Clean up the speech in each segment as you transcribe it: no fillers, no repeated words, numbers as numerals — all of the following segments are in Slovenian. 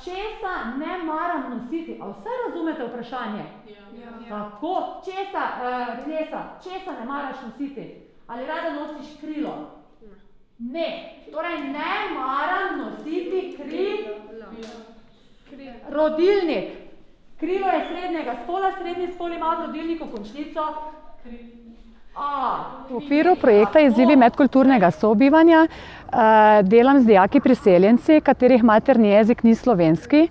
česa ne maram nositi? A vse razumete vprašanje? Tako, česa ne maraš nositi? Ali rada nosiš krilo? Ne. Torej, ne maram nositi rodilnik. Krilo je srednjega spola, srednji spol ima v rodilniku končnico V okviru projekta Izzivi medkulturnega sobivanja delam z dijaki priseljenci, katerih materni jezik ni slovenski.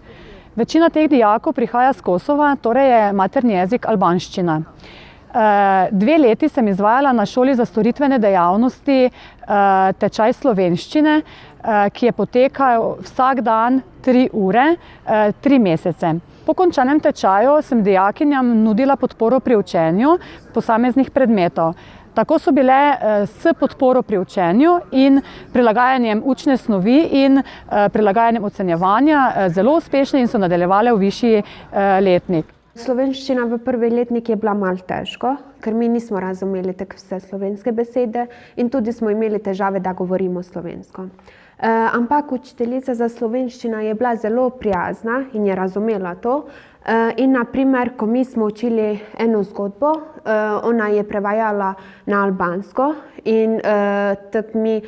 Večina teh dijakov prihaja z Kosova, torej je materni jezik albanščina. 2 leti sem izvajala na šoli za storitvene dejavnosti tečaj slovenščine, ki je potekal vsak dan 3 ure, 3 mesece. Po končanem tečaju sem dijakinjam nudila podporo pri učenju posameznih predmetov. Tako so bile s podporo pri učenju in prilagajanjem učne snovi in prilagajanjem ocenjevanja zelo uspešne in so nadaljevale v višji letnik. Slovenščina v prvi letnik je bila malo težko, ker mi nismo razumeli tako vse slovenske besede in tudi smo imeli težave, da govorimo slovensko. Ampak učiteljica za slovenščino je bila zelo prijazna in je razumela to. In na primer, ko mi smo učili eno zgodbo, ona je prevajala na albansko in tako mi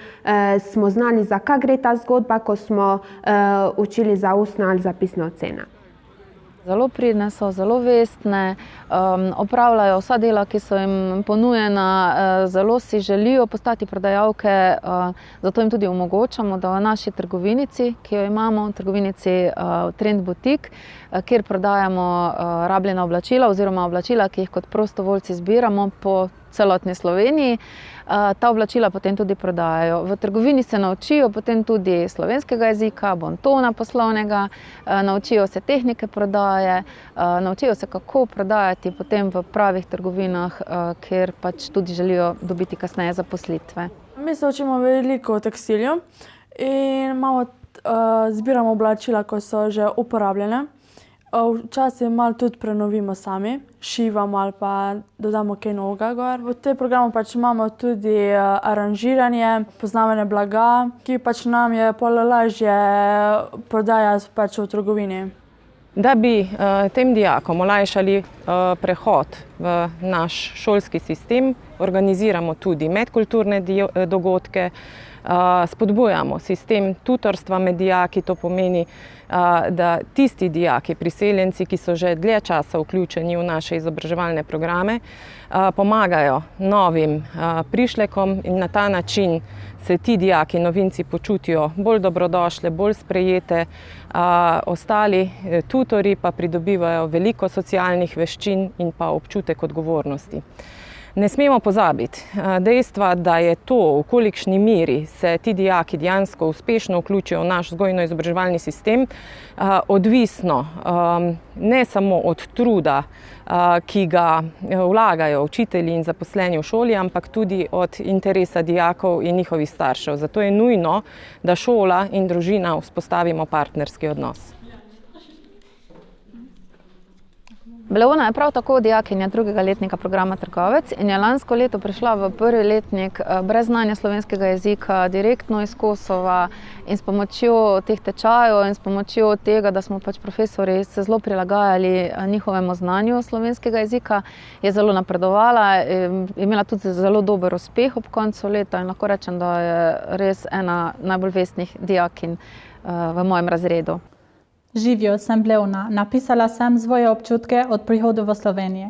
smo znali, za kaj gre ta zgodba, ko smo učili za ustne ali zapisne ocene. Zelo pridne so, zelo vestne, opravljajo vsa dela, ki so jim ponujena, zelo si želijo postati prodajalke, zato jim tudi omogočamo, da v naši trgovinici, ki jo imamo, trgovinici Trend Boutique, kjer prodajamo rabljena oblačila oziroma oblačila, ki jih kot prostovoljci zbiramo po celotni Sloveniji, ta oblačila potem tudi prodajajo. V trgovini se naučijo potem tudi slovenskega jezika, bontona poslovnega, naučijo se tehnike prodaje, naučijo se, kako prodajati potem v pravih trgovinah, kjer pač tudi želijo dobiti kasneje zaposlitve. Mi se učimo veliko o tekstilju in zbiramo oblačila, ko so že uporabljene. Včasih malo tudi prenovimo sami, šivamo ali pa dodamo kaj novega gor. V tem programu pač imamo tudi aranžiranje, poznavanje blaga, ki pač nam je pol lažje prodajati pač v trgovini. Da bi tem dijakom olajšali prehod v naš šolski sistem, organiziramo tudi medkulturne dogodke, spodbujamo sistem tutorstva med dijaki, to pomeni, da tisti dijaki, priseljenci, ki so že dlje časa vključeni v naše izobraževalne programe, pomagajo novim prišlekom in na ta način se ti dijaki, novinci počutijo bolj dobrodošle, bolj sprejete, ostali tutorji pa pridobivajo veliko socialnih veščin in pa občutek odgovornosti. Ne smemo pozabiti dejstva, da je to, v kolikšni meri se ti dijaki dejansko uspešno vključijo v naš vzgojno-izobraževalni sistem, odvisno ne samo od truda, ki ga vlagajo učitelji in zaposleni v šoli, ampak tudi od interesa dijakov in njihovih staršev. Zato je nujno, da šola in družina vzpostavimo partnerski odnos. Leona je prav tako dijakinja 2. letnika programa Trgovec in je lansko leto prišla v 1. letnik brez znanja slovenskega jezika, direktno iz Kosova in s pomočjo teh tečajev in s pomočjo tega, da smo pač profesori se zelo prilagajali njihovemu znanju slovenskega jezika, je zelo napredovala, imela tudi zelo dober uspeh ob koncu leta in lahko rečem, da je res ena najbolj vestnih dijakinj v mojem razredu. Živijo, sem Leona. Napisala sem svoje občutke od prihodu v Slovenijo.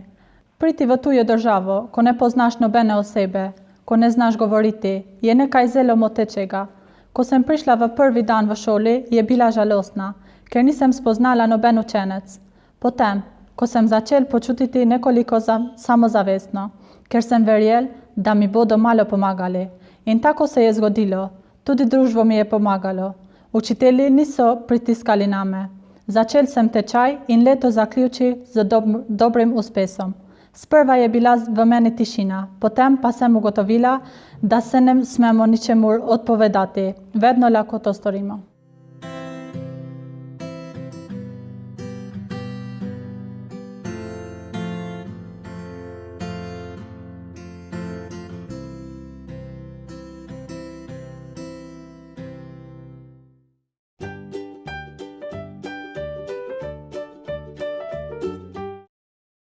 Priti v tujo državo, ko ne poznaš nobene osebe, ko ne znaš govoriti, je nekaj zelo motečega. Ko sem prišla v prvi dan v šoli, je bila žalostna, ker nisem spoznala noben učenec. Potem, ko sem začel počutiti nekoliko samozavestno, ker sem verjel, da mi bodo malo pomagali. In tako se je zgodilo. Tudi društvo mi je pomagalo. Učitelji niso pritiskali name. Začel sem tečaj in leto zaključil z dobrim uspehom. Sprva je bila v meni tišina, potem pa sem ugotovila, da se ne smemo ničemur odpovedati. Vedno lahko to storimo.